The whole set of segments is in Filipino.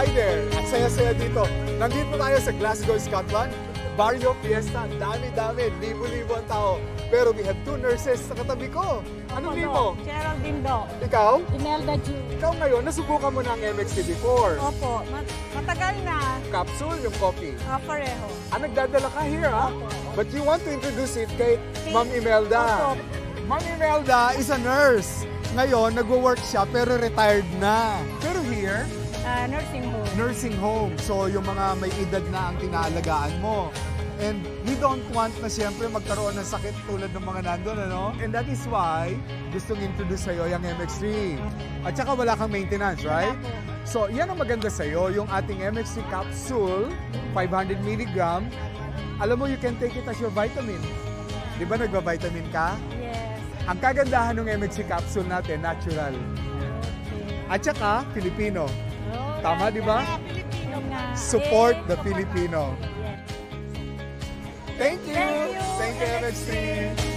Hi there! At saya-saya dito. Nandito tayo sa Glasgow, Scotland. Barrio Fiesta. Dami-dami. Libo-libo ang tao. Pero we have two nurses sa katabi ko. Anong name mo? Geraldine Do. Ikaw? Imelda Ju. Ikaw ngayon, nasubukan mo na ang MXT before. Opo, matagal na. Capsule, yung coffee. Pareho. Nagdadala ka here, ha? Opo. But you want to introduce it kay Ma'am Imelda. Opo. Ma'am Imelda is a nurse. Ngayon, nagwo-work siya pero retired na. Pero here, Nursing home. nursing home. So, yung mga may edad na ang tinaalagaan mo. And we don't want na siyempre magkaroon ng sakit tulad ng mga nandun, ano? And that is why gustong introduce sa'yo yung MX3. At saka wala kang maintenance, right? So, yan ang maganda sa'yo, yung ating MX3 capsule, 500 mg. Alam mo, you can take it as your vitamin. Di ba nagba-vitamin ka? Yes. Ang kagandahan ng MX3 capsule natin, natural. Okay. At saka, Filipino. Oh, Tama, di ba? Filipino nga. Support the Support Filipino. natin. Yes. Thank you! Thank you, MX3!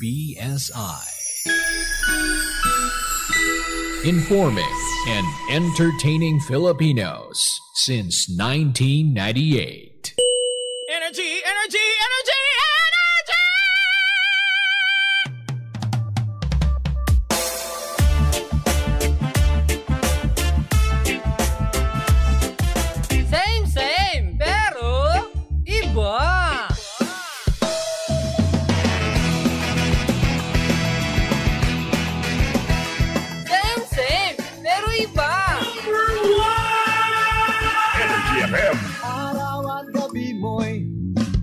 BSI. Informing and entertaining Filipinos since 1998. Energy, energy, energy, energy! Same, pero iba. Same, pero iba. Energy FM. Araw at gabi mo'y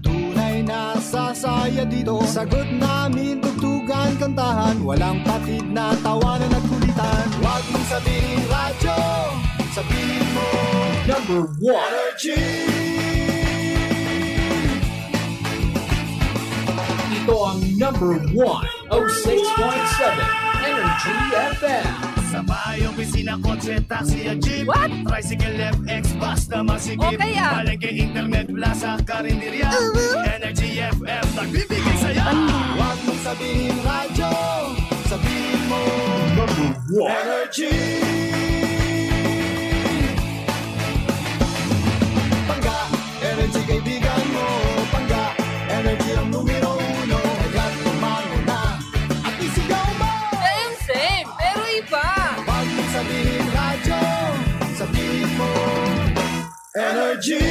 tunay na sasaya dito. Sagot namin, tugtugan, kantahan, walang patid na tawanan at kulitan. Huwag mong sabihin radyo, sabihin mo Number 1. Energy. Ito ang number 1, 06.7 Energy FM. Sa bahay, opisina, kotse, taxi at jeep. What? Tricycle, FX, bus na masigip. O kaya? Palengke, internet, plaza, karinderya. Energy FM, nagbibigay saya. Huwag mong sabihin radyo, sabihin mo Number 1. Energy. Pangga, energy kaibigan mo. Pangga, energy ang numero uno. Agad tumano na at isigaw mo. Same, pero iba. Huwag mong sabihin radyo, sabihin mo Energy.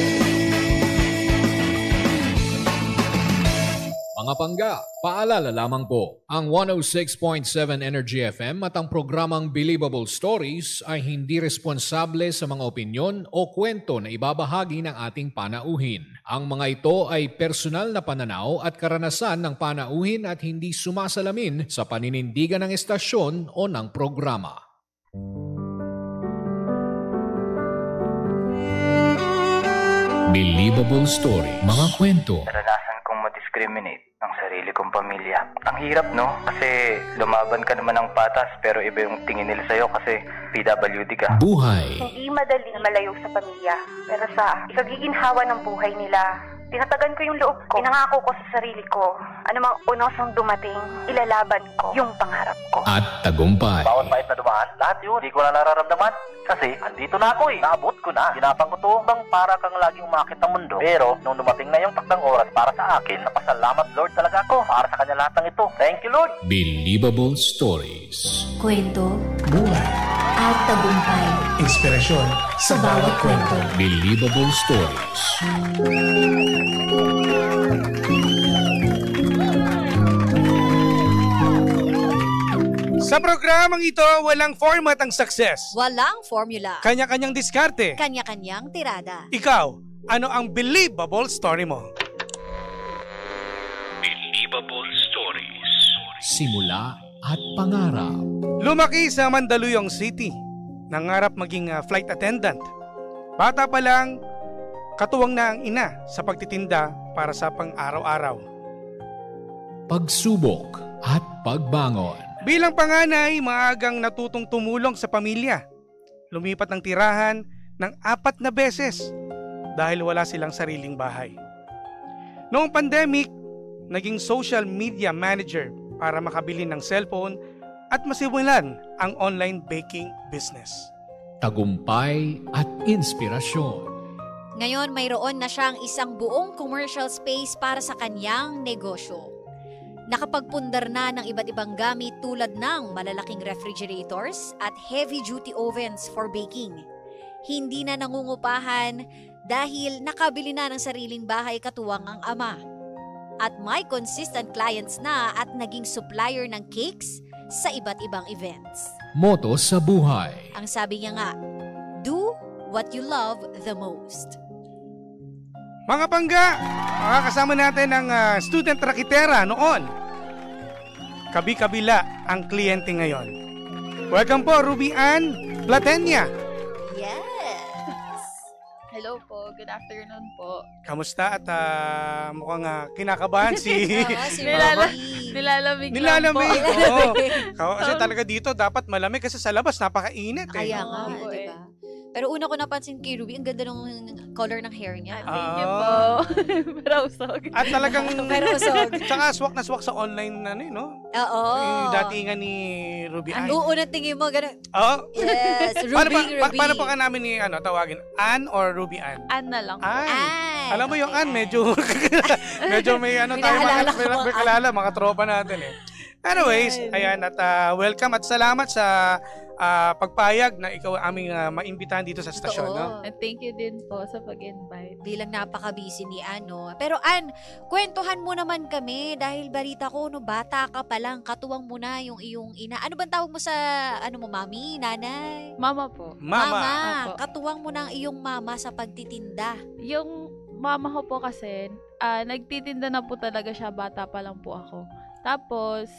Mga pangga, paalala lamang po, ang 106.7 Energy FM at ang programang Believable Stories ay hindi responsable sa mga opinyon o kwento na ibabahagi ng ating panauhin. Ang mga ito ay personal na pananaw at karanasan ng panauhin at hindi sumasalamin sa paninindigan ng estasyon o ng programa. Believable Story, mga kwento, Naranasan kong ma-discriminate ang sarili kong pamilya. Ang hirap, no? Kasi lumaban ka naman ng patas pero iba yung tingin nila sa'yo kasi PWD ka. buhay, Hindi madali na malayo sa pamilya. Pero sa ikagiginhawa ng buhay nila, tinatagan ko yung loob ko. Pinangako ko sa sarili ko, anumang unosang dumating, ilalaban ko yung pangarap ko. at tagumpay. Bawat pahit na dumaan, lahat yun, hindi ko na nararamdaman. Kasi, andito na ako eh. Naabot ko na. Ginapang ko to bang para kang laging umakit ng mundo. Pero, nung dumating na yung takdang oras para sa akin, napasalamat Lord talaga ako para sa kanya lahat ng ito. Thank you, Lord. Believable Stories. Kwento, buhay, at tagumpay. Inspirasyon Sa bawat kwento. Believable Stories. Sa programang ito, walang format ang success. Walang formula. Kanya-kanyang diskarte. Kanya-kanyang tirada. Ikaw, ano ang believable story mo? Believable Stories. Simula at pangarap. Lumaki sa Mandaluyong City. Nangarap maging flight attendant. Bata pa lang, katuwang na ang ina sa pagtitinda para sa pang-araw-araw. Pagsubok at pagbangon. Bilang panganay, maagang natutong tumulong sa pamilya. Lumipat ng tirahan ng 4 na beses dahil wala silang sariling bahay. Noong pandemic, naging social media manager para makabili ng cellphone at masimulan ang online baking business. Tagumpay at inspirasyon. Ngayon mayroon na siyang isang buong commercial space para sa kanyang negosyo. Nakapagpundar na ng iba't ibang gamit tulad ng malalaking refrigerators at heavy-duty ovens for baking. Hindi na nangungupahan dahil nakabili na ng sariling bahay katuwang ang ama. At may consistent clients na at naging supplier ng cakes sa iba't ibang events. Moto sa buhay. Ang sabi niya nga, do what you love the most. Mga pangga, makakasama natin ang student rakitera noon. Kabi-kabila ang kliyente ngayon. Welcome po, Ruby Ann Platenia. Yes! Hello po, good afternoon po. Kamusta at mukhang kinakabahan si... Si Nilalamig Nilalamig. lang po. Oo. Kasi talaga dito dapat malamig kasi sa labas napakainit eh. Kaya nga, Oo, di ba? Pero una ko napansin kay Ruby, ang ganda ng color ng hair niya. Thank you po. Pero usog. At talagang... Pero usog. Tsaka swak na swak sa online na no? Oo. Yung datingan ni Ruby Ann. Oo, tingin mo, gano'n. Oh? Yes, Ruby. Paano pa ka namin ni, tawagin? Ann or Ruby Ann? Ann na lang po. Ann. Alam mo yung Okay, Ann, medyo may tayo may kalala, mga tropa natin eh. Anyways, ayan, at welcome at salamat sa pagpayag na ikaw aming maimbitahan dito sa stasyon. No? And thank you din po sa pag-invite. Bilang napaka-busy ni Ano. Pero Ann, kwentuhan mo naman kami dahil balita ko, bata ka pa lang, katuwang mo na yung iyong ina. Ano bang tawag mo sa, mami, nanay? Mama po. Mama. Apo. Katuwang mo na ang iyong mama sa pagtitinda. Yung mama ko po kasi, nagtitinda na po talaga siya, bata pa lang po ako. Tapos,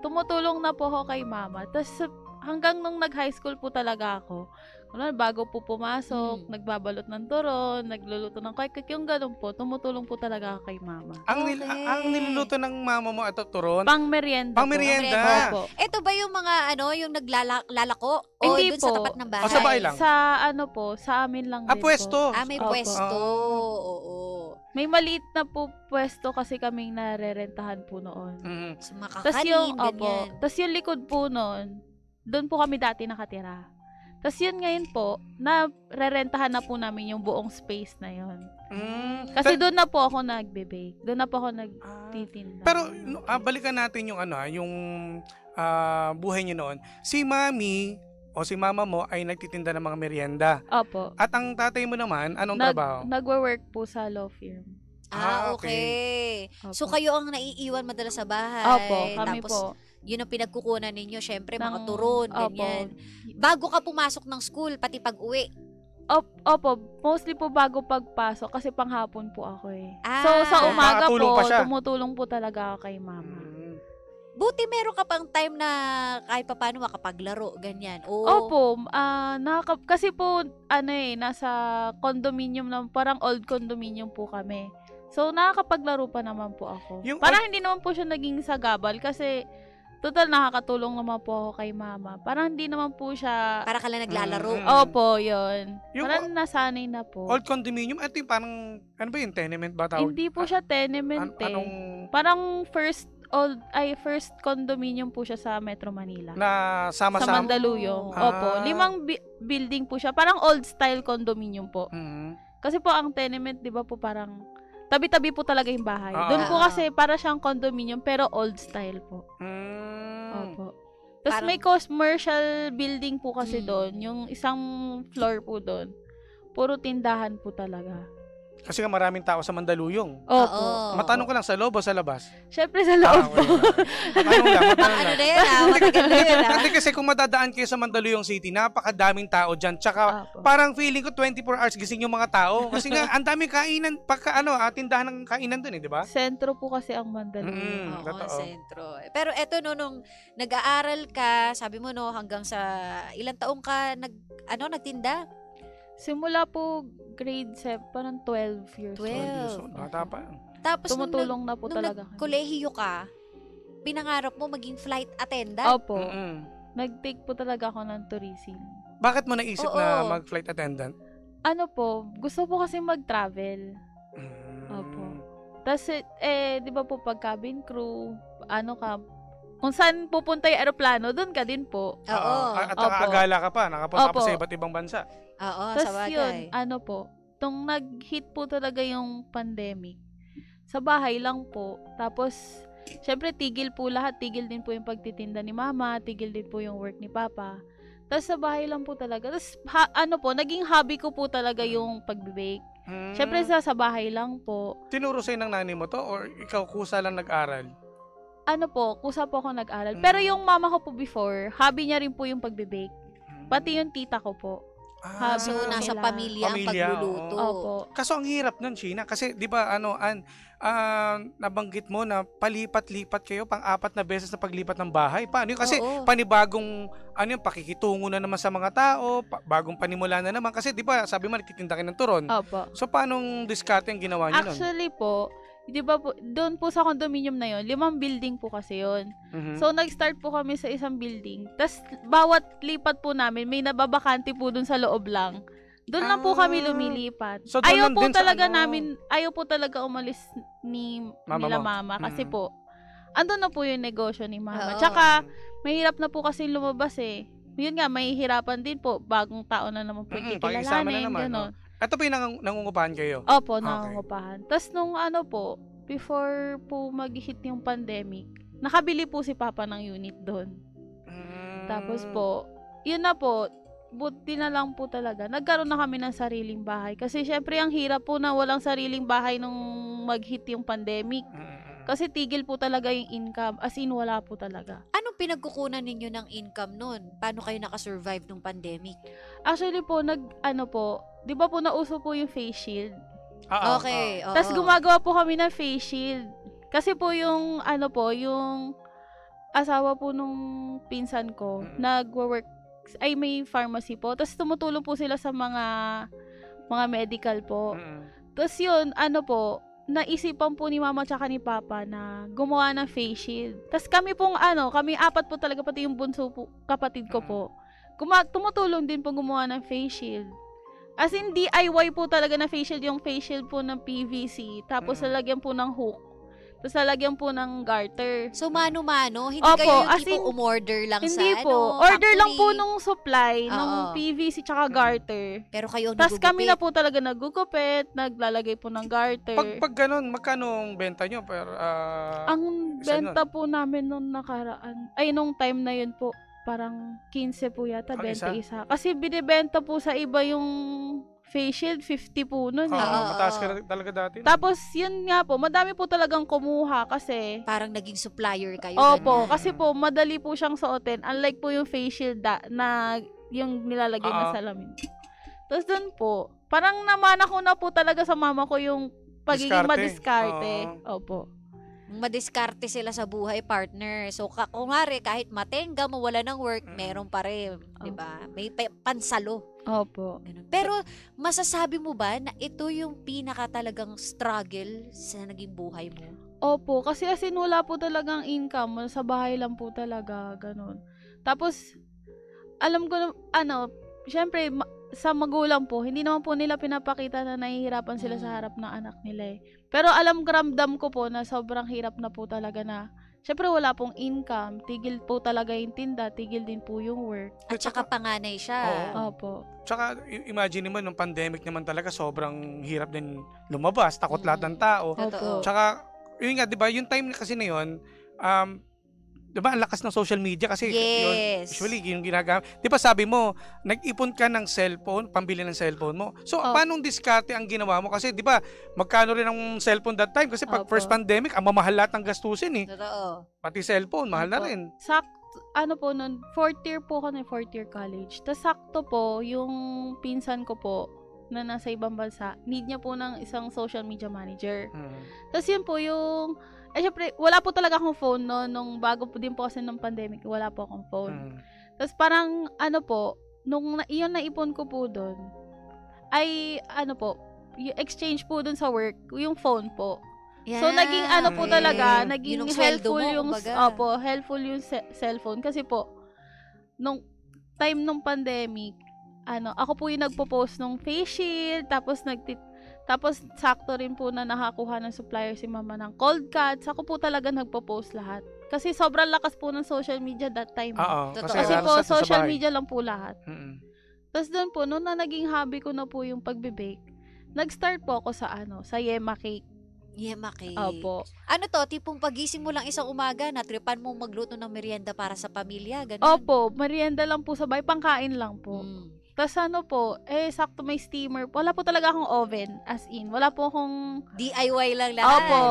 tumutulong na po ako kay mama. Tapos, hanggang nung nag-high school po talaga ako, bago po pumasok, nagbabalot ng turon, nagluluto ng kwek, yung ganun po, tumutulong po talaga ako kay mama. Ang niluluto ng mama mo ito, turon? Pang-merienda. Pang-merienda. Opo. Ito ba yung mga, yung naglalako? O Hindi dun po. sa tapat ng bahay? O sa bahay lang? Sa amin lang din pwesto. po. May Opo. pwesto. Oo. May maliit na po pwesto kasi kaming narerentahan po noon. So, Tas makakanin, yung, ganyan. Tas yung likod po noon, doon po kami dati nakatira. Tas yun ngayon po, narerentahan na po namin yung buong space na yun. Kasi doon na po ako nagbe-bake. Doon na po ako nagtitinda. Pero balikan natin yung yung buhay niyo noon. Si Mami o si Mama mo ay nagtitinda ng mga merienda. Opo. At ang tatay mo naman, anong trabaho? Nagwo-work po sa law firm. Okay. Opo. So, kayo ang naiiwan madalas sa bahay. Opo, kami Tapos, po. yun ang pinagkukunan ninyo, syempre, mga Ng- turon, Opo. ganyan. Bago ka pumasok ng school, pati pag-uwi. Opo, mostly po bago pagpasok kasi panghapon po ako eh. Ah. So, sa umaga Nakatulong pa po, siya. tumutulong po talaga ako kay mama. Buti meron ka pang time na kahit pa paano makapaglaro, ganyan. Opo, kasi po, nasa condominium na, parang old condominium po kami. So, nakakapaglaro pa naman po ako. Parang hindi naman po siya naging sagabal kasi, total nakakatulong naman po ako kay mama. Parang hindi naman po siya... Para ka lang naglalaro. Opo, yun. Parang nasanay na po. Old condominium? Ito yung parang, ano ba yun? Tenement ba tawag? Hindi po siya tenement eh. Parang first condominium po siya sa Metro Manila. Na sama-sama? Sa Mandaluyong. Opo. 5 building po siya. Parang old style condominium po. Kasi po ang tenement, di ba po parang tabi-tabi po talaga yung bahay. Doon po kasi para siyang condominium pero old style po. Opo. Tapos may commercial building po kasi doon. Yung isang floor po doon. Puro tindahan po talaga. Kasi nga maraming tao sa Mandaluyong. Opo. Matanong ko lang, sa loob o sa labas? Syempre sa loob po. Matanong lang. Ano na yun matagal na yun Kasi kung madadaan kayo sa Mandaluyong City, napakadaming tao dyan. Tsaka parang feeling ko 24 hours gising yung mga tao. Kasi nga, ang daming kainan, tindahan ng kainan dun eh, di ba? Sentro po kasi ang Mandaluyong. Oo, sentro. Pero eto nung nag-aaral ka, sabi mo hanggang sa ilang taong ka nagtinda? Simula po grade 7, parang 12 years old. Bata pa. Tapos tumutulong na po talaga. Nung kolehiyo ka, pinangarap mo maging flight attendant? Opo. Nag-take po talaga ako ng tourism. Bakit mo naisip na mag-flight attendant? Ano po, gusto po kasi mag-travel. Opo. Tapos, di ba po pag cabin crew, kung saan pupunta yung aeroplano, doon ka din po. Oo. At nakakagala ka pa, nakapunta pa sa iba't ibang bansa. Oo, tas sa bagay. yun, nung nag-hit po talaga yung pandemic, sa bahay lang po. Tapos, syempre, tigil po lahat. Tigil din po yung pagtitinda ni mama, tigil din po yung work ni papa. Tapos, sa bahay lang po talaga. Tapos, naging hobby ko po talaga yung pag-bake. Syempre, sa bahay lang po. Tinuro sa'yo ng nanay mo to or ikaw kusa lang nag-aral? Kusa po ako nag-aral. Pero yung mama ko po before, hobby niya rin po yung pag-bake. Pati yung tita ko po. So, nasa pamilya ang pagluluto. Opo. Kaso ang hirap nun, Sheena. Kasi, di ba, nabanggit mo na palipat-lipat kayo, pang-4 na beses na paglipat ng bahay. Paano yun? Kasi, panibagong, pakikitungo na naman sa mga tao, bagong panimula na naman. Kasi, di ba, sabi mo, nagtitinda kayo ng turon. Opo. So, paanong diskarte ang ginawa niyo nun? Actually po, di ba po, doon po sa condominium na yon, 5 building po kasi yon. So, nag-start po kami sa isang building. Tapos, bawat lipat po namin, may nababakante po doon sa loob lang. Doon lang po kami lumilipat. So, ayaw po talaga umalis nila mama. Kasi po, andun na po yung negosyo ni mama. Tsaka, mahirap na po kasi lumabas eh. Yun nga, mahihirapan din po. Bagong tao na naman po kikilalanin. Ganon. Ito po yung nangungupahan kayo? Opo, nangungupahan. Tapos nung po, before po mag-hit yung pandemic, nakabili po si Papa ng unit doon. Tapos po, yun na po, buti na lang po talaga. Nagkaroon na kami ng sariling bahay. Kasi syempre, ang hirap po na walang sariling bahay nung mag-hit yung pandemic. Kasi tigil po talaga yung income. As in, wala po talaga. Anong pinagkukunan ninyo ng income nun? Paano kayo nakasurvive nung pandemic? Actually po, di ba po nauso po yung face shield? Okay. Tapos gumagawa po kami ng face shield. Kasi po yung, yung asawa po nung pinsan ko, nagwo-work, ay may pharmacy po. Tapos tumutulong po sila sa mga medical po. Tapos yun, naisipan po ni mama tsaka ni papa na gumawa ng face shield. Tapos kami apat po talaga, pati yung bunso po, kapatid ko po. Tumutulong din po gumawa ng face shield. As in, DIY po talaga na face shield, yung face shield po ng PVC. Tapos lalagyan po ng hook. Tapos lalagyan po ng garter. So, mano-mano? Hindi kayo yung tipong umorder lang hindi sa po. Order lang po nung supply, ng PVC tsaka garter. Pero kayo tapos kami na po talaga nagugupit, naglalagay po ng garter. Pag ganun, magkano ang benta nyo? Ang benta po namin nung nakaraan, nung time na yun po, parang 15 po yata, 21. Kasi binibenta po sa iba yung face shield, 50 po nun. Mataas ka talaga dati. Tapos, yun nga po, madami po talagang kumuha kasi parang naging supplier kayo. Opo, kasi po, madali po siyang suotin. Unlike po yung face shield na yung nilalagay na salamin. Tapos dun po, parang namana ko na po talaga sa mama ko yung pagiging madiskarte. Opo. Madiskarte sila sa buhay, partner. So, kunwari, kahit matenga, mawala ng work, meron pa rin. Diba? May pansalo. Opo. Ganun. Pero, masasabi mo ba na ito yung pinaka talagang struggle sa naging buhay mo? Opo. Kasi as in, wala po talagang income. Sa bahay lang po talaga. Ganun. Tapos, alam ko na, syempre, sa magulang po, hindi naman po nila pinapakita na nahihirapan sila sa harap ng anak nila eh. Pero ramdam ko po na sobrang hirap na po talaga na, syempre wala pong income, tigil po talaga yung tinda, tigil din po yung work. At saka panganay siya. Opo. Tsaka imagine naman, nung pandemic naman talaga, sobrang hirap din lumabas, takot lahat ng tao. Opo. Tsaka, yun nga, diba, yung time kasi na yun, diba, ang lakas ng social media kasi yun, usually yung ginagamit. Diba sabi mo, nag-ipon ka ng cellphone, pambili ng cellphone mo. So, paano diskarte ang ginawa mo? Kasi diba, magkano rin ang cellphone that time? Kasi pag first pandemic, ang mamahal lahat ng gastusin eh. Totoo. Pati cellphone, mahal na rin. Po nun, 4th year po ako na 4th year college. Tapos sakto po, yung pinsan ko po, na nasa ibang bansa, need niya po ng isang social media manager. Tapos yun po yung, syempre, wala po talaga akong phone nung bago po din po kasi ng pandemic, wala po akong phone. Tapos parang, nung iyon naipon ko po doon, ay, yung exchange po doon sa work, yung phone po. Yeah. So, naging po talaga, naging helpful helpful yung cellphone. Kasi po, nung time nung pandemic, ako po yung nagpo-post ng face shield, tapos sakto rin po na nakakuha ng supplier si mama ng cold cuts. Ako po talaga nagpo-post lahat. Kasi sobrang lakas po ng social media that time. Kasi po social media lang po lahat. Tapos doon po, noon na naging hobby ko na po yung pagbe-bake, nag-start po ako sa Yema Cake. Yema Cake. Opo. Ano to? Tipong pagising mo lang isang umaga, natripan mo magluto ng merienda para sa pamilya? Ganun? Opo. Merienda lang po sabay. Pangkain lang po. Tapos sakto may steamer. Wala po talaga akong oven, as in. Wala po akong DIY lang lahat. Opo.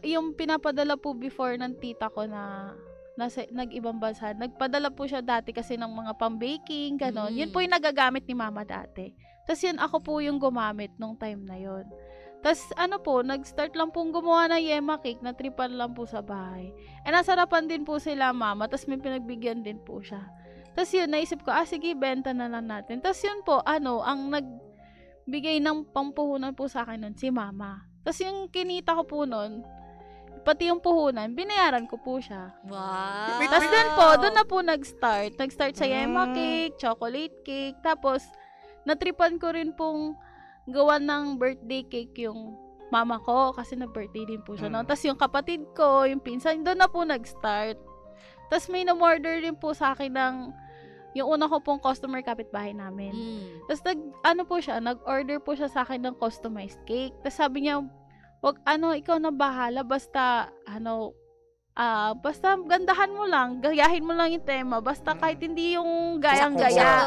Yung pinapadala po before ng tita ko na nag-ibang bansa, nagpadala po siya dati kasi ng mga pang-baking, gano'n. Yun po yung nagagamit ni mama dati. Tapos yun, ako po yung gumamit nung time na yun. Tapos nag-start lang pong gumawa ng Yema Cake, na tripan lang po sa bahay. Nasarapan din po sila mama, tapos may pinagbigyan din po siya. Tapos yun, naisip ko, sige, benta na lang natin. Tapos yun po, ang nagbigay ng pampuhunan po sa akin nun, si mama. Tapos yung kinita ko po nun, pati yung puhunan, binayaran ko po siya. Wow! Tapos doon na po nag-start. Nag-start sa Yema Cake, chocolate cake. Tapos, natripan ko rin pong gawa ng birthday cake yung mama ko kasi na-birthday din po siya noon. Tapos yung kapatid ko, yung pinsan, doon na po nag-start. Tapos may na-order din po sa akin ng yung una ko pong customer kapitbahay namin. Tapos nag-order po siya sa akin ng customized cake. Tapos sabi niya, wag ikaw na bahala, basta basta gandahan mo lang, gayahin mo lang yung tema, basta kahit hindi yung gayang-gaya.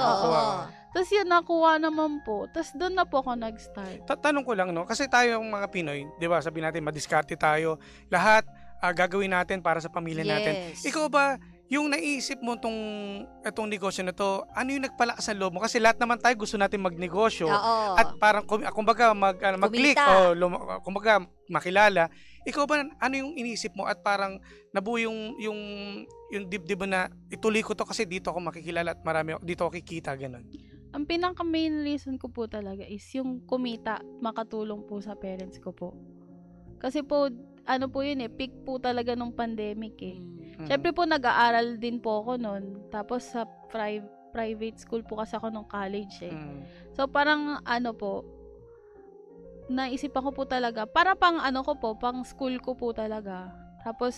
Tapos yun, nakuha naman po. Tapos doon na po ako nag-start. Tanong ko lang, no? Kasi tayong mga Pinoy, di ba, sabihin natin, madiskarte tayo. Lahat gagawin natin para sa pamilya natin. Ikaw ba, yung naisip mo itong negosyo na to, ano yung nagpalakas ng loob mo? Kasi lahat naman tayo gusto natin magnegosyo. At parang, kumbaga, mag-click o kumbaga, makilala. Ikaw ba, ano yung iniisip mo at parang nabuo yung dibdib na ituloy ko to kasi dito ako makikilala at dito ako kikita, ganun? Ang pinaka-main reason ko po talaga is yung kumita, makatulong po sa parents ko po. Kasi po, po yun peak po talaga nung pandemic Siyempre po, nag-aaral din po ako noon. Tapos sa private school po kasi ako nung college So parang naisipan ko po talaga, para pang pang school ko po talaga. Tapos,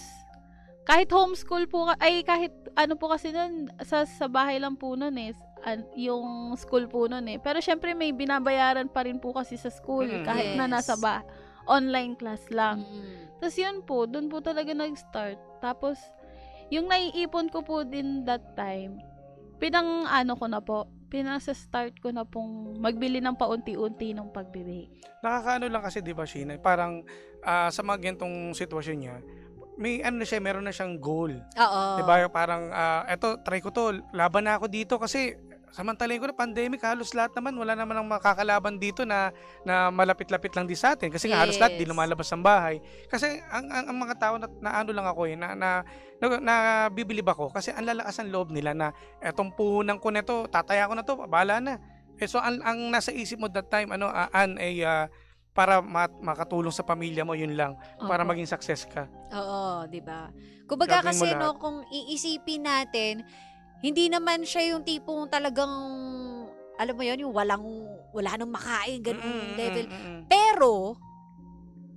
kahit homeschool po, kahit po kasi nun, sa bahay lang po nun yung school po nun Pero syempre may binabayaran pa rin po kasi sa school, kahit na nasa online class lang. Tapos yun po, dun po talaga nag-start. Tapos, yung naiipon ko po din that time, pinasa-start ko na pong magbili ng paunti-unti ng pagbibig. Nakakaano lang kasi, di ba, Sheena? Parang sa mga ganitong sitwasyon niya, meron na siyang goal. Oo. Di ba? Parang, eto, try ko to, laban na ako dito kasi samantalahin ko na pandemic, halos lahat naman, wala naman ang makakalaban dito na malapit-lapit lang di sa atin. Kasi nga halos lahat di lumalabas ng bahay. Kasi ang mga tao na lang ako na bibilib ako kasi ang lalakas ang loob nila na etong puhunan ko nito, tataya ko na to, bahala na. So ang nasa isip mo that time, para makatulong sa pamilya mo, yun lang. Para maging success ka. Oo, di ba? Kumbaga kasi kung iisipin natin, hindi naman siya yung tipong talagang, alam mo yun, yung wala nang makain, ganun level. Pero,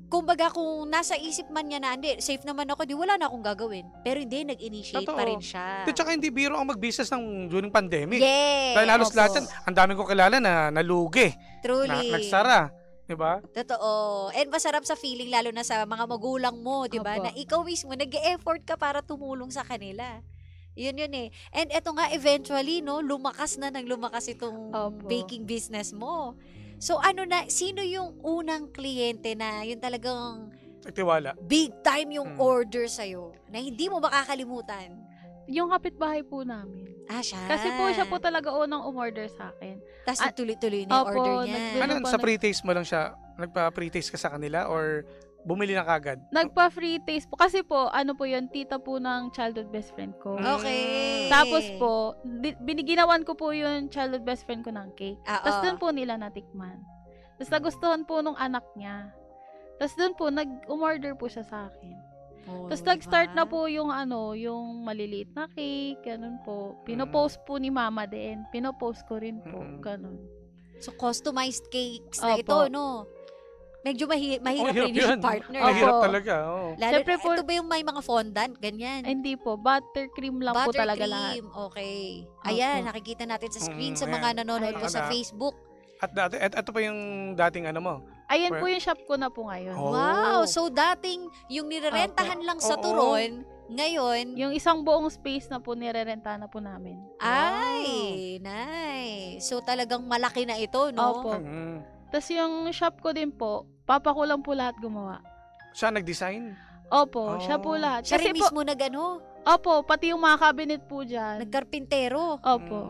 kumbaga kung nasa isip man niya na, hindi, safe naman ako, wala na akong gagawin. Pero hindi, nag-initiate pa rin siya. At saka hindi biro ang mag-business during pandemic. Yes. Dahil halos lahat yan, ang dami ko kilala na nalugi. Truly. Nagsara. Diba? Totoo. And masarap sa feeling, lalo na sa mga magulang mo, diba? Na ikaw mismo, nag-e-effort ka para tumulong sa kanila. Yun And eto nga, eventually, lumakas itong baking business mo. So, sino yung unang kliyente na yun talagang nagtiwala, big time yung order sa'yo, na hindi mo makakalimutan? Yung kapitbahay po namin. Siya. Kasi po, siya po talaga unang umorder sa akin. Tapos tuloy-tuloy na yung order niya. Sa pre-taste mo lang siya, nagpa-pre-taste ka sa kanila or bumili na kagad? Nagpa-free taste po. Kasi po, yun, tita po ng childhood best friend ko. Okay. Tapos po, biniginawan ko po yung childhood best friend ko ng cake. Tapos doon po nila natikman. Tapos nagustuhan po nung anak niya. Tapos doon po, umorder po siya sa akin. Tapos nag-start na po yung yung maliliit na cake, ganun po. Pinopost po ni mama din. Pinopost ko rin po, ganun. So, customized cakes na ito, no? Medyo mahirap rin yung partner. Mahirap talaga. Siyempre po, ito ba yung may mga fondant? Ganyan? Hindi po. Buttercream lang po talaga lahat. Okay. Ayan, nakikita natin sa screen sa mga nanonood po sa Facebook. At ito pa yung dating mo? Ayan po yung shop ko na po ngayon. Wow! So dating yung nirerentahan lang sa Turon, ngayon, yung isang buong space na po nirerenta na po namin. Ay, nice. So talagang malaki na ito, no? Opo. Tapos yung shop ko din po, papa ko lang po lahat gumawa. Siya nag-design? Opo, siya po lahat. Siya rin mismo nag-ano? Opo, pati yung mga cabinet po dyan. Nagkarpintero? Opo.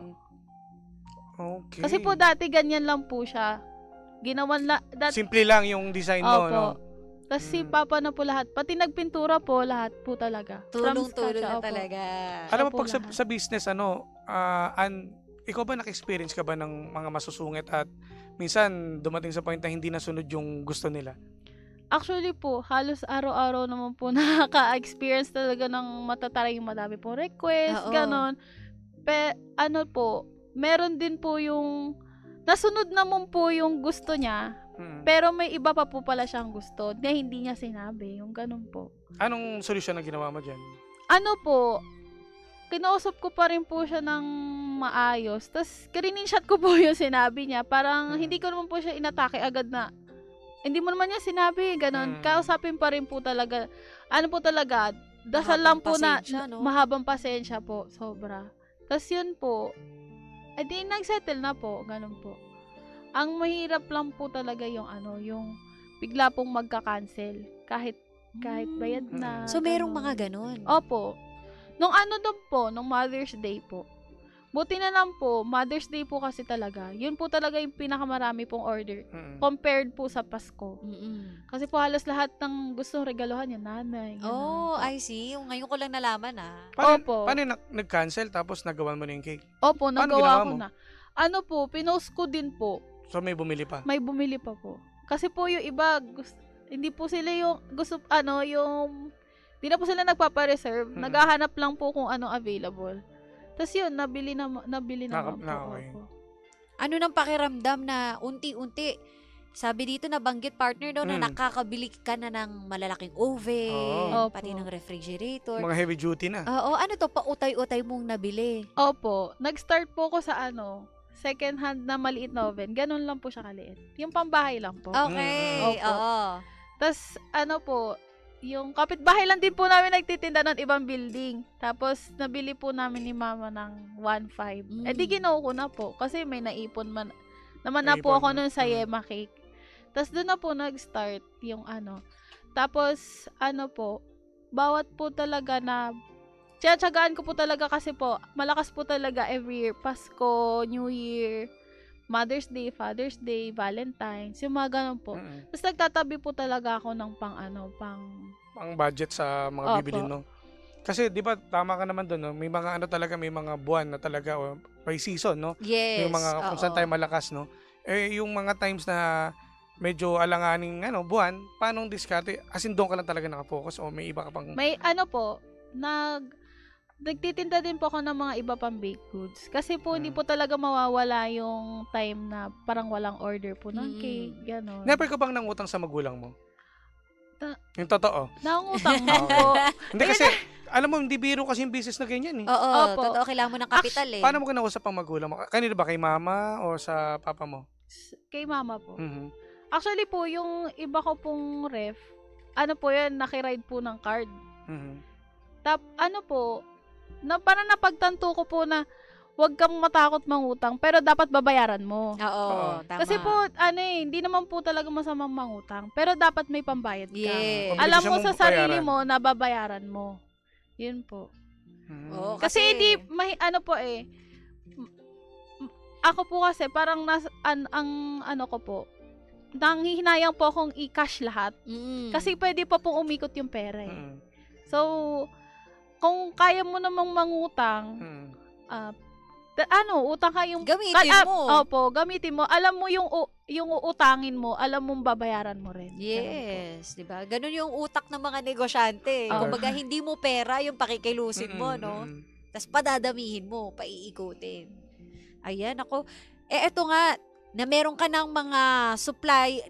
Okay. Kasi po dati ganyan lang po siya. Ginawan simple lang yung design mo, no? Tapos si papa na po lahat. Pati nagpintura po, lahat po talaga. Tulong-tulong na talaga. Alam mo, pag sa business, ikaw ba naka-experience ka ba ng mga masusungit at minsan dumating sa point na hindi nasunod yung gusto nila? Actually po, halos araw-araw naman po nakaka-experience talaga ng matataray yung madami po request, ganon. Po, meron din po yung nasunod naman po yung gusto niya, Pero may iba pa po pala siyang gusto na hindi niya sinabi. Yung ganun po. Anong solusyon na ginawa mo dyan? Ano po, kinausap ko pa rin po siya ng maayos. Tapos, screenshot ko po yung sinabi niya. Parang, hindi ko naman po siya inatake agad na, hindi mo naman niya sinabi, ganun. Kausapin pa rin po talaga. Ano po talaga, dasal lang po na, no? Mahabang pasensya po, sobra. Tapos yun po, edi nagsettle na po, ganun po. Ang mahirap lang po talaga yung yung bigla pong magka-cancel. Kahit bayad na. So, merong mga ganun? Opo. Nung doon po, nung Mother's Day po. Buti na lang po, Mother's Day po kasi talaga. Yun po talaga yung pinakamarami pong order. Compared po sa Pasko. Kasi po halos lahat ng gustong regaluhan yung nanay. Oh, I see. Ngayon ko lang nalaman Opo. Paano nag-cancel tapos nagawa mo na yung cake? Opo, nagawa ko na. Ano po, pinost ko din po. So may bumili pa? May bumili pa po. Kasi po yung iba, hindi po sila yung gusto, hindi na po sila nagpapa-reserve. Naghahanap lang po kung anong available. Tapos yun, nabili naman po. Okay. Ano nang pakiramdam na unti-unti, sabi dito nabanggit partner na nakakabili ka na ng malalaking oven, pati ng refrigerator. Mga heavy duty na. Oo, ano to, pautay-utay mong nabili? Opo, nag-start po ko sa second hand na maliit na oven. Ganun lang po siya kaliit. Yung pambahay lang po. Okay, oo. Tapos po, yung kapitbahay lang din po namin nagtitinda ng ibang building. Tapos, nabili po namin ni mama ng 1.5. Di ginawa ko na po. Kasi may naipon naman na po ako nun sa Yema Cake. Tapos, doon na po nag-start yung Tapos, po, bawat po talaga na, tiyatsagaan ko po talaga kasi po, malakas po talaga every year. Pasko, New Year, Mother's Day, Father's Day, Valentine's, yung mga ganun po. Tapos nagtatabi po talaga ako ng pang budget sa mga bibilin, no? Kasi, di ba, tama ka naman doon, no? May mga talaga, may mga buwan na talaga, may season, no? Yes. Yung mga, kung saan tayo malakas, no? Yung mga times na medyo alanganing, buwan, paanong diskarte? As in, doon ka lang talaga nakafocus o may iba ka pang... May, po, nagtitinda din po ako ng mga iba pang baked goods. Kasi po, hindi po talaga mawawala yung time na parang walang order po ng cake, gano'n. Never ka bang nangutang sa magulang mo? Yung totoo? Nangutang po. Hindi kasi, alam mo, hindi biro kasi yung business na ganyan eh. Oo, totoo. Kailangan mo ng kapital eh. Paano mo kinausap ang magulang mo? Kanino ba? Kay mama o sa papa mo? Kay mama po. Actually po, yung iba ko pong ref, po yan, nakiride po ng card. Po, parang napagtanto ko po na huwag kang matakot mangutang, pero dapat babayaran mo. Oo, tama. Kasi po, hindi naman po talaga masamang mangutang, pero dapat may pambayad ka. Yes. Alam mo sa sarili mo na babayaran mo. Yun po. Oo, kasi hindi, ako po kasi, parang ko po, nanghihinayang po akong i-cash lahat. Kasi pwede pa pong umikot yung pera eh. So, kung kaya mo namang mangutang, utang ka yung... Gamitin mo. Opo, gamitin mo. Alam mo yung uutangin mo, alam mong babayaran mo rin. Yes, di ba? Ganun yung utak ng mga negosyante. Kumbaga, hindi mo pera yung pakikilusin mo, no? Tapos padadamihin mo, paiikutin. Ayan, ako. Eto nga, na meron ka ng mga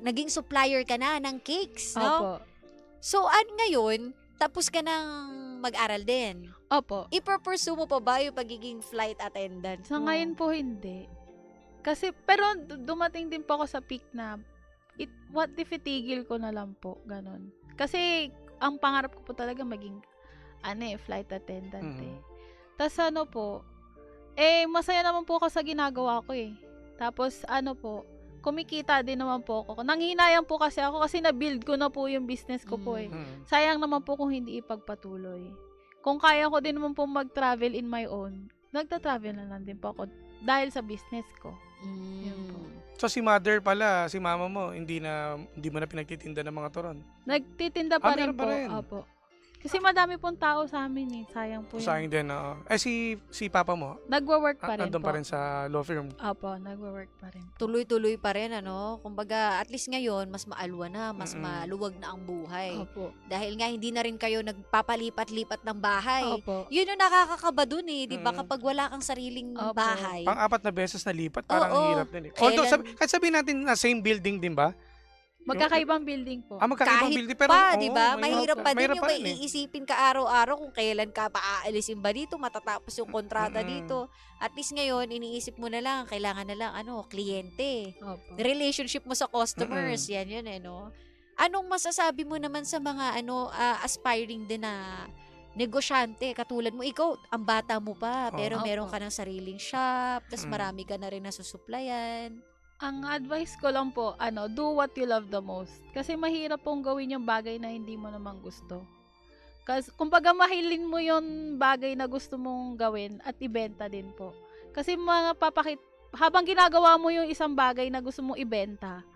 naging supplier ka na ng cakes, no? Opo. So, ngayon, tapos ka ng mag-aral din. Opo. I-pursue mo pa ba yung pagiging flight attendant? Sa ngayon po, hindi. Kasi, pero dumating din po ako sa peak na, what if itigil ko na lang po, ganon. Kasi, ang pangarap ko po talaga maging, flight attendant eh. Tapos po, masaya naman po ako sa ginagawa ko eh. Tapos, kumikita din naman po ako. Nanghinayang po kasi ako kasi na-build ko na po yung business ko po eh. Sayang naman po kung hindi ipagpatuloy. Kung kaya ko din naman po mag-travel in my own, nagta-travel na lang din po ako dahil sa business ko. Yun po. So si mother pala, si mama mo, hindi mo na pinagtitinda ng mga turon? Nagtitinda pa rin po. Opo. Kasi madami pong tao sa amin eh. Sayang po yun. Sayang din, oo. Si papa mo? Nagwo-work pa rin po. Nandun pa rin sa law firm? Opo, nagwo-work pa rin. Tuloy-tuloy pa rin, Kumbaga, at least ngayon, mas maalwa na, mas maluwag na ang buhay. Opo. Dahil nga, hindi na rin kayo nagpapalipat-lipat ng bahay. Opo. Yun yung nakakakaba dun eh, di ba? Kapag wala kang sariling bahay. Pang-apat na beses na lipat, parang hirap din eh. Although, kahit sabihin natin na same building din ba? Magkakaibang building po. Magkakaibang Kahit building. Pero, pa, di ba? Mahirap pa din mahirap yung pa may rin eh. iisipin ka araw-araw kung kailan ka paaalisin ba dito, matatapos yung kontrata dito. At least ngayon, iniisip mo na lang, kailangan na lang, kliyente. Opo. Relationship mo sa customers, yan yun no? Anong masasabi mo naman sa mga aspiring din na negosyante, katulad mo, ikaw, ang bata mo pa, pero meron ka ng sariling shop, tas marami ka na rin nasusuplayan. Ang advice ko lang po, do what you love the most. Kasi mahirap pong gawin yung bagay na hindi mo naman gusto. Kasi kumbaga mahilin mo yung bagay na gusto mong gawin at ibenta din po. Kasi habang ginagawa mo yung isang bagay na gusto mong ibenta,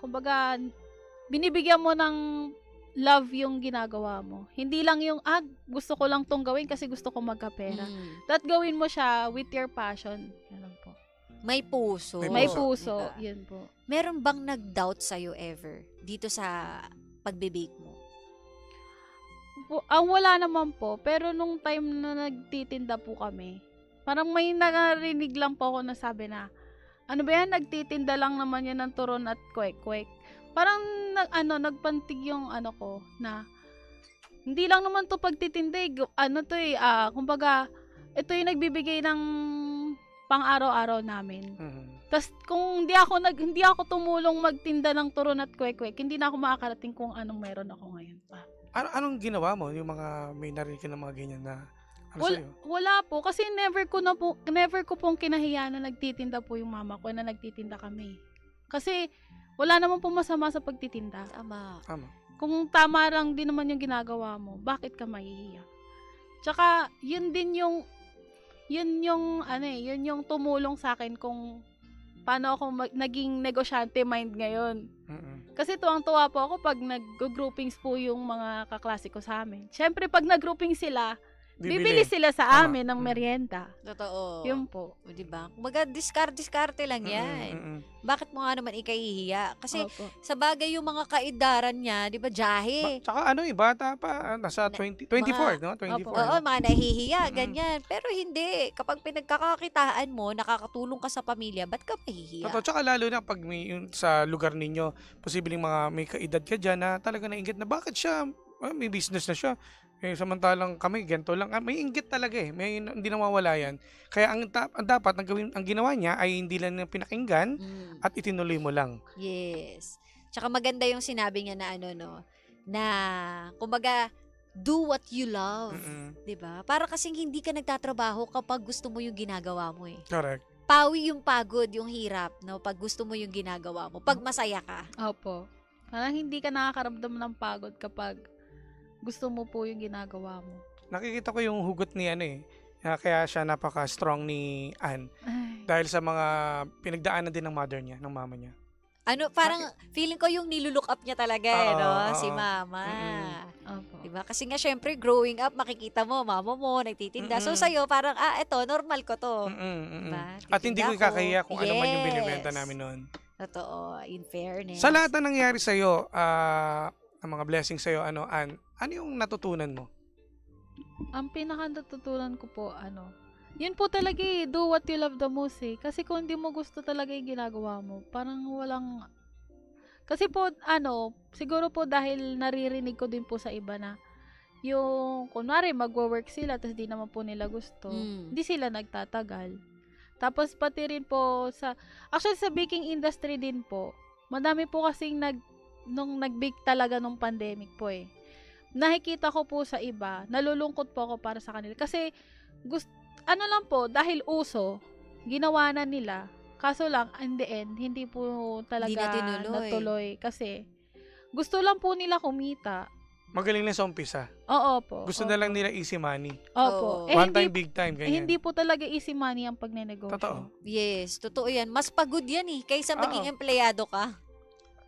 kumbaga binibigyan mo ng love yung ginagawa mo. Hindi lang yung, gusto ko lang tong gawin kasi gusto ko magkapera. That gawin mo siya with your passion. Yan po. May puso. May puso. Yan po. Meron bang nag-doubt sa'yo ever dito sa pagbe-bake mo? Wala naman po. Pero nung time na nagtitinda po kami, parang may narinig lang po ako na sabi na, ano ba yan? Nagtitinda lang naman yan ng turon at kwek-kwek. Parang nagpantig yung ko na hindi lang naman to pagtitinda kumbaga ito yung nagbibigay ng pang-araw-araw namin. Tas kung hindi ako tumulong magtinda ng turon at kwek-kwek, hindi na ako makakarating kung anong meron ako ngayon pa. Anong ginawa mo yung mga may narinig ka ng mga ganyan na wala po kasi never ko pong kinahiya na nagtitinda po yung mama ko na nagtitinda kami. Kasi wala naman pong masama sa pagtitinda. Tama. Kung tama lang din naman yung ginagawa mo, bakit ka mahihiya? Tsaka, yun yung tumulong sa akin kung paano ako naging negosyante mind ngayon. Kasi tuwang-tuwa po ako pag nag-groupings po yung mga kaklase ko sa amin. Siyempre, pag nag-grouping sila, bibili sila sa amin ng merienda. Totoo. Yun po. O, diba? Kumbaga, diskarte lang yan. Bakit mo nga naman ikahihiya? Kasi, sa bagay yung mga kaidaran niya, di ba, jahe. Tsaka bata pa, nasa 24, no? 24. Oo, mga nahihiya, ganyan. Pero hindi. Kapag pinagkakakitaan mo, nakakatulong ka sa pamilya, ba't ka mahihiya? Totoo, tsaka lalo na pag sa lugar ninyo, posibleng may kaedad ka dyan na talaga nainggit na bakit siya, may business na siya. Samantalang kami, ganito lang. May inggit talaga eh. Hindi nawawala yan. Kaya ang dapat, ang ginawa niya ay hindi lang pinakinggan at itinuloy mo lang. Yes. Tsaka maganda yung sinabi niya na na kumbaga, do what you love. Diba? Para kasing hindi ka nagtatrabaho kapag gusto mo yung ginagawa mo eh. Correct. Pawi yung pagod, yung hirap, pag gusto mo yung ginagawa mo. Pag masaya ka. Opo. Parang hindi ka nakakaramdam ng pagod kapag gusto mo po yung ginagawa mo. Nakikita ko yung hugot ni kaya siya napaka-strong ni Ann. Dahil sa mga pinagdaanan din ng mother niya, ng mama niya. Parang feeling ko yung nilulook up niya talaga, si mama. Diba? Kasi nga, syempre, growing up, makikita mo, mama mo, nagtitinda. So, sa'yo, parang, eto, normal ko to. Diba? At hindi ko ikakahiya kung ano man yung binibenta namin noon. Totoo, in fairness. Sa lahat na nangyari sa'yo, ang mga blessings sa'yo, Ann, ano yung natutunan mo? Ang pinaka-natutunan ko po, yun po talaga do what you love the most Kasi kung hindi mo gusto talaga yung ginagawa mo, parang walang, kasi po, siguro po dahil naririnig ko din po sa iba na, yung, kunwari, magwo-work sila, tapos di naman po nila gusto, hindi sila nagtatagal. Tapos pati rin po actually sa baking industry din po, madami po kasing nung nag-bake talaga nung pandemic po nakikita ko po sa iba, nalulungkot po ako para sa kanila. Kasi, lang po, dahil uso, ginawa na nila. Kaso lang, in the end, hindi po talaga natuloy. Kasi, gusto lang po nila kumita. Magaling na sa umpisa. Oo po. Gusto na lang nila easy money. Opo. One time, big time, ganyan. Hindi po talaga easy money ang pagnenegosyo. Totoo. Yes, totoo yan. Mas pagod yan kaysa maging empleyado ka.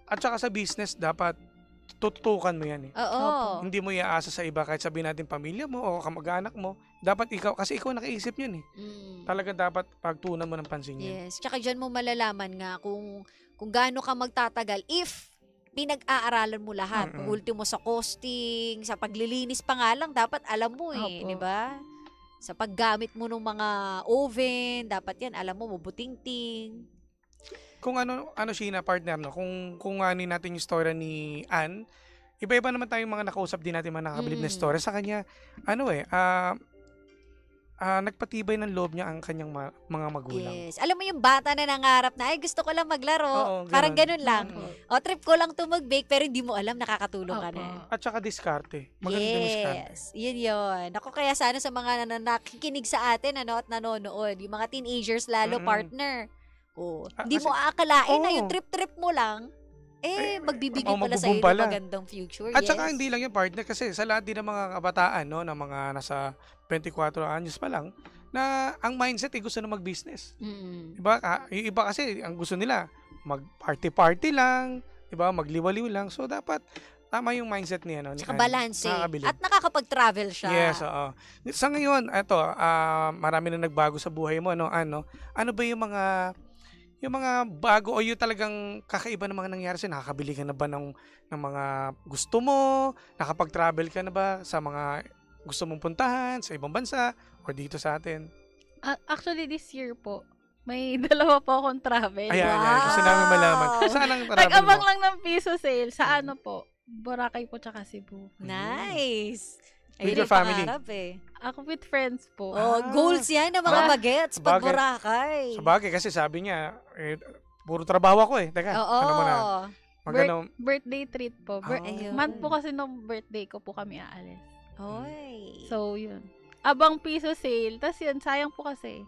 At saka sa business, dapat tututukan mo yan Oo. Hindi mo iaasa sa iba kahit sabihin natin pamilya mo o kamag-anak mo. Dapat ikaw, kasi ikaw nakaisip yun Talaga dapat pagtunan mo ng pansin yan. Yes. Tsaka dyan mo malalaman nga kung gaano ka magtatagal if pinag-aaralan mo lahat. Ultimo sa costing, sa paglilinis pa nga lang, dapat alam mo di ba? Sa paggamit mo ng mga oven, dapat yan, alam mo, mabuting-ting. Kung ano Sheena, partner, no? Kung ano natin yung story ni Ann, iba-iba naman tayong mga nakausap din natin mga nakakabilib na story. Sa kanya, nagpatibay ng loob niya ang kanyang mga magulang. Yes. Alam mo yung bata na nangarap na, gusto ko lang maglaro. Oo, Parang ganun lang. O, trip ko lang to mag-bake, pero hindi mo alam, nakakatulong ka na. At saka diskarte. Maganda diskarte. Yes. Yun. Ako kaya sana sa mga nakikinig sa atin, at nanonood, yung mga teenagers lalo, partner. Hindi mo aakalain na yung trip-trip mo lang, magbibigay pala sa iyo ng magandang future. At saka hindi lang yung partner, kasi sa lahat din ng mga kabataan, no, na mga nasa 24 anyos pa lang, na ang mindset gusto na mag-business. Yung iba kasi ang gusto nila mag-party-party lang, diba? Magliwaliw lang. So dapat tama yung mindset niya, no? Saka balance at nakakapag-travel siya. Yes, oo. Sa ngayon, marami na nagbago sa buhay mo, no? Ano ba yung mga bago o yung talagang kakaiba na mga nangyari sa'yo? Nakakabili ka na ba ng mga gusto mo? Nakapag-travel ka na ba sa mga gusto mong puntahan sa ibang bansa o dito sa atin? Actually, this year po, may 2 po akong travel. Ayan, gusto namin malaman. Saan ang travel mo? Nag-abang lang ng piso sale. Sa po? Boracay po tsaka Cebu. Nice! With your family? Ako with friends po. Goals yan ng mga bagets pag Boracay. Sa bagay, kasi sabi niya, puro trabaho ako Teka, ano mo na? Birthday treat po. Month po kasi nung birthday ko po kami aalis. So, yun. Abang piso sale. Tapos yun, sayang po kasi.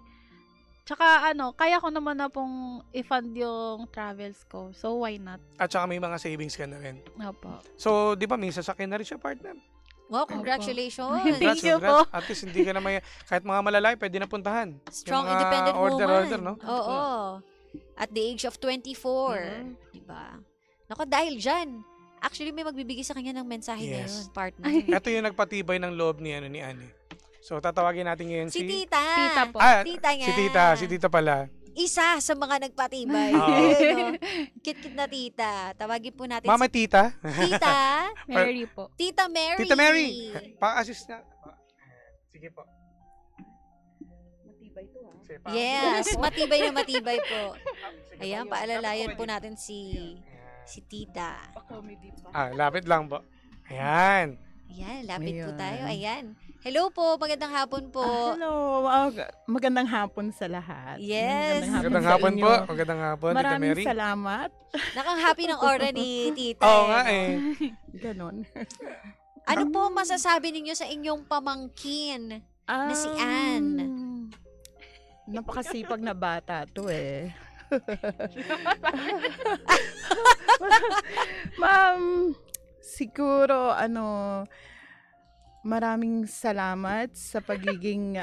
Tsaka kaya ko naman na pong i-fund yung travels ko. So, why not? At saka may mga savings ka na rin. Opo. So, di ba, may sasakyan na rin siya, partner? Wow, congratulations. Thank you po. At least hindi ka na kahit mga malalaki, pwede na puntahan. Strong, independent woman. No? Oo. At the age of 24. Diba? Naku, dahil dyan, actually, may magbibigay sa kanya ng mensahe na yun, partner. Ito yung nagpatibay ng loob ni Annie. So, tatawagin natin ngayon si Tita. Tita po. Tita nga. Si Tita pala. Isa sa mga nagpatibay. Kit-kit na tita. Tawagin po natin Mama Tita. Tita. Mary po. Tita Mary. Tita Mary. Pa-assist na. Sige po. Matibay to Yes, matibay na matibay po. Ayan, paalalayan po natin si Tita. Lapit lang po. Ayan. Ayan, lapit po tayo. Ayan. Hello po, magandang hapon po. Hello, magandang hapon sa lahat. Yes. Magandang hapon po. Magandang hapon, Tita Mary. Maraming salamat. Nakang-happy ng aura ni Tita. Oo nga Ganon. Ano po masasabi ninyo sa inyong pamangkin na si Ann? Napakasipag na bata to Ma'am, siguro maraming salamat sa pagiging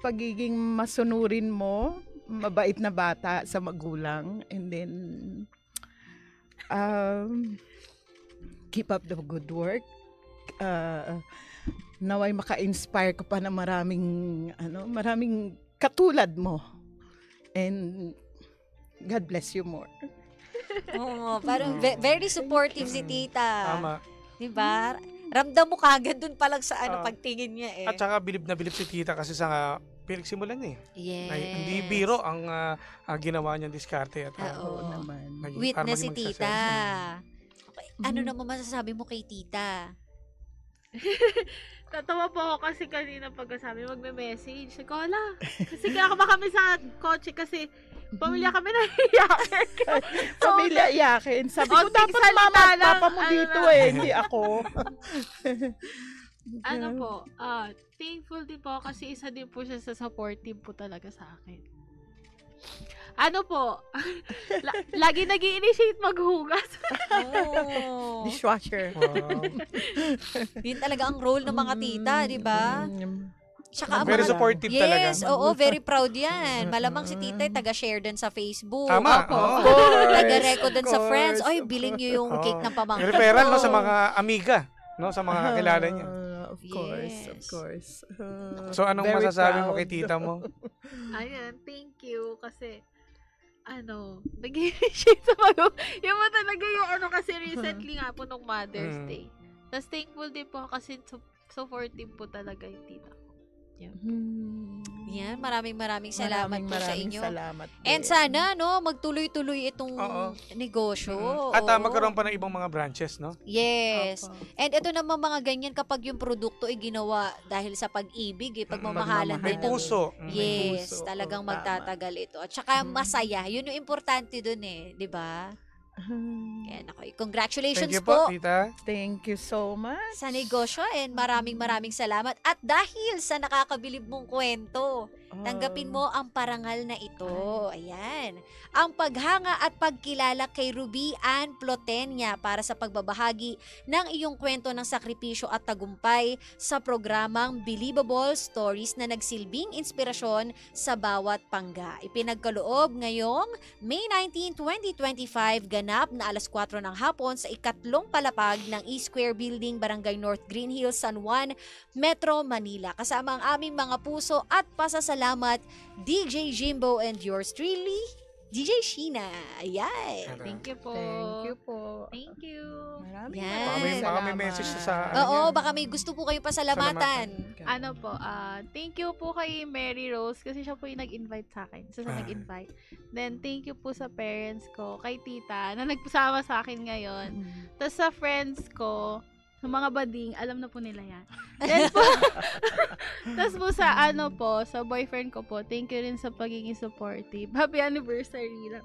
pagiging masunurin mo, mabait na bata sa magulang, and then keep up the good work. Naway maka-inspire ka pa na maraming katulad mo. And God bless you more. Parang very supportive si Tita. Tama. Diba? Ramdam mo kagad dun pa lang sa pagtingin niya At saka bilib na bilib si Tita kasi sa pinagsimulan Yes. Hindi biro ang ginawa niyang diskarte. At naman. Witness si Tita. Okay. Ano naman masasabi mo kay Tita? Tatawa po ako kasi kanina pagkasabi magme-message. Kola. Kasi kaya kami sa kotse kasi pamilya kami na iyakin. Pamilya iyakin. Sabi ko dapat mama at papa mo dito hindi ako. Thankful din po kasi isa din po siya sa supportive po talaga sa akin. Lagi nag-i-initiate maghugas. Dishwasher. Yun talaga ang role ng mga tita, di ba? Tsaka very supportive talaga. Yes, very proud yan. Malamang si tita taga-share din sa Facebook. Tama. Taga-record din sa friends. Oy, bilhin nyo yung cake ng pamangkin. Referral sa mga amiga, sa mga kakilala niya. Of course. So, anong masasabi mo kay tita mo? Ayan, thank you. Kasi, nag-initiate sa yung talaga yung kasi recently nga po nung Mother's Day. Tapos, thankful din po kasi supportive po talaga yung tita ko. Yan, maraming salamat po sa inyo. Salamat And sana, no, magtuloy-tuloy itong negosyo. At magkaroon pa ng ibang mga branches, no? Yes. And ito naman mga ganyan kapag yung produkto ay ginawa dahil sa pag-ibig, pagmamahalan din. May puso. Yes, talagang magtatagal ito. At saka masaya. Yun yung importante dun di ba? Yan ako. Congratulations po. Tita. Thank you so much. Sa negosyo and maraming salamat. At dahil sa nakakabilib mong kwento, tanggapin mo ang parangal na ito. Ayan. Ang paghanga at pagkilala kay Ruby Ann Plotenia para sa pagbabahagi ng iyong kwento ng sakripisyo at tagumpay sa programang Believable Stories na nagsilbing inspirasyon sa bawat pangga. Ipinagkaloob ngayong May 19, 2025, ganap na alas 4 ng hapon sa ikatlong palapag ng E-Square Building, Barangay North Green Hills, San Juan, Metro Manila. Kasama ang aming mga puso at pasasalamat, DJ Jimbo and yours truly, DJ Sheena. Ayan. Thank you po. Thank you po. Thank you. Baka may message sa baka may gusto po kayo pasalamatan. Ano po, thank you po kay Mary Rose kasi siya po yung nag-invite sa akin. So, nag-invite. Then, thank you po sa parents ko, kay tita, na nagpasama sa akin ngayon. Tapos sa friends ko, sa mga bading, alam na po nila yan. Then po, tapos po sa sa boyfriend ko po, thank you rin sa pagiging supportive. Happy anniversary lang.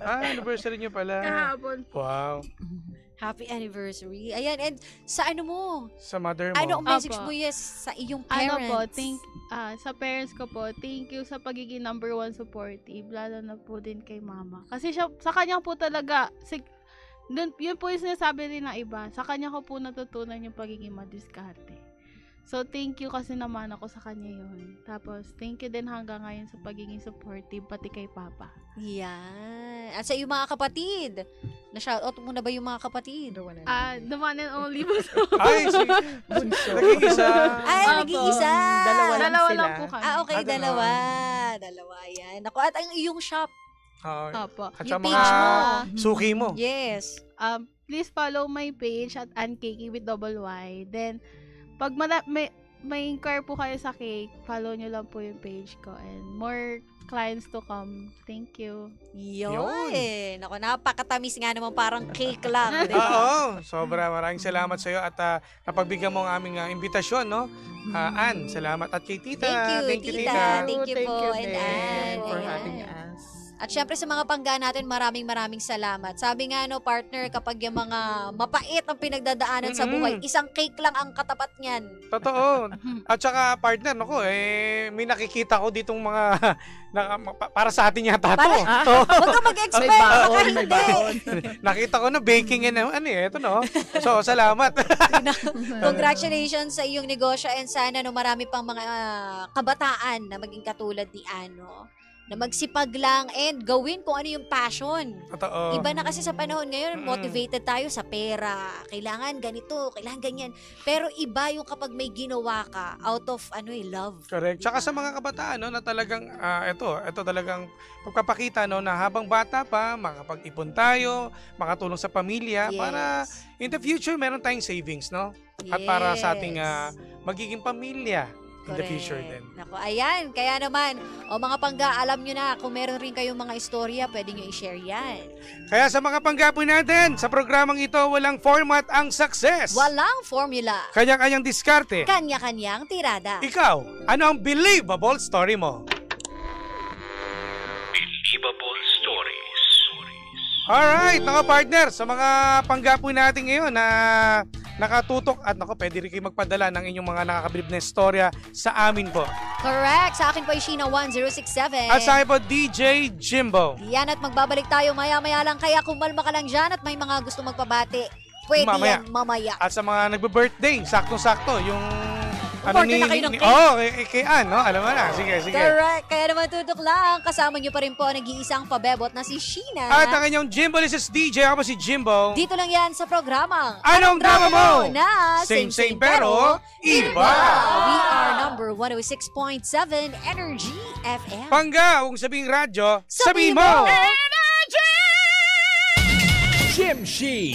Anniversary niyo pala. Kahapon. Wow. Happy anniversary. Ayan, and sa mo? Sa mother mo. Ano ang message mo sa iyong parents? Sa parents ko po, thank you sa pagiging number 1 supportive, lalo na po din kay mama. Kasi sa kanya po talaga, yun po yung sinasabi rin ng iba. Sa kanya ko po natutunan yung pagiging madiskarte. So, thank you kasi naman ako sa kanya yun. Tapos, thank you din hanggang ngayon sa pagiging supportive, pati kay Papa. Yan. At sa iyong mga kapatid, na-shoutout mo na ba yung mga kapatid? The one and only bunso. Ay, bunso. Naging-isa. Naging-isa. Dalawa lang po kami. Okay, dalawa. Yan. Ako, at ang iyong shop. Opo. At sa mga suki mo. Yes. Please follow my page at Ankeki with double Y. Then, pag may inquire po kayo sa cake, follow nyo lang po yung page ko. And more clients to come. Thank you. Yun. Ako, napakatamis nga naman, parang cake lang. Oo. Maraming salamat sa iyo at napagbigyan mo ang aming imbitasyon, no? Ann, salamat. At kay Tita. Thank you, Tita. Thank you po. And Ann. For having us. At syempre sa mga pangga natin, maraming salamat. Sabi nga kapag yung mga mapait ang pinagdadaanan sa buhay, isang cake lang ang katapat niyan. Totoo. At saka partner, may nakikita ko ditong mga para sa atin yata to. Huwag ka mag-expect, baka hindi. Nakita ko na baking and ito no. So, salamat. Congratulations sa iyong negosyo and sana marami pang mga kabataan na maging katulad ni na magsipag lang and gawin kung ano yung passion. Totoo. Iba na kasi sa panahon ngayon, motivated tayo sa pera. Kailangan ganito, kailangan ganyan. Pero iba yung kapag may ginawa ka out of love. Correct. Tsaka sa mga kabataan na talagang ito talagang pagpapakita na habang bata pa, makapag-ipon tayo, makatulong sa pamilya para in the future meron tayong savings, no? At para sa ating magiging pamilya. In the future din. Nako, ayan. Kaya naman, mga pangga, alam nyo na, kung meron rin kayong mga istorya, pwede nyo i-share yan. Kaya sa mga pangga po natin, sa programang ito, walang format ang success. Walang formula. Kanya-kanyang diskarte. Kanya-kanyang tirada. Ikaw, ano ang believable story mo? Believable Stories. Alright, mga partner, sa mga pangga po natin ngayon na nakatutok at pwede rin kayo magpadala ng inyong mga nakakabilib na istorya sa amin po. Correct. Sa akin po ay Sheena1067. At sa akin po, DJ Jimbo. Yan, at magbabalik tayo maya-maya lang. Kaya kumalma ka lang dyan at may mga gusto magpabati, pwede yan mamaya. At sa mga nagbe-birthday, saktong-sakto, yung Order na kayo ng cake. Kay Ann, no? Alam mo na. Sige. Correct. Kaya naman tutok lang. Kasama nyo pa rin po nag-iisang pabebot na si Sheena. At ang inyong Jimbo Lises DJ, ako po si Jimbo. Dito lang yan sa programang Anong Drama Mo? Na same pero iba. We are number 106.7 Energy FM. Pangga, kung sabing radyo, sabihin mo! Jim She.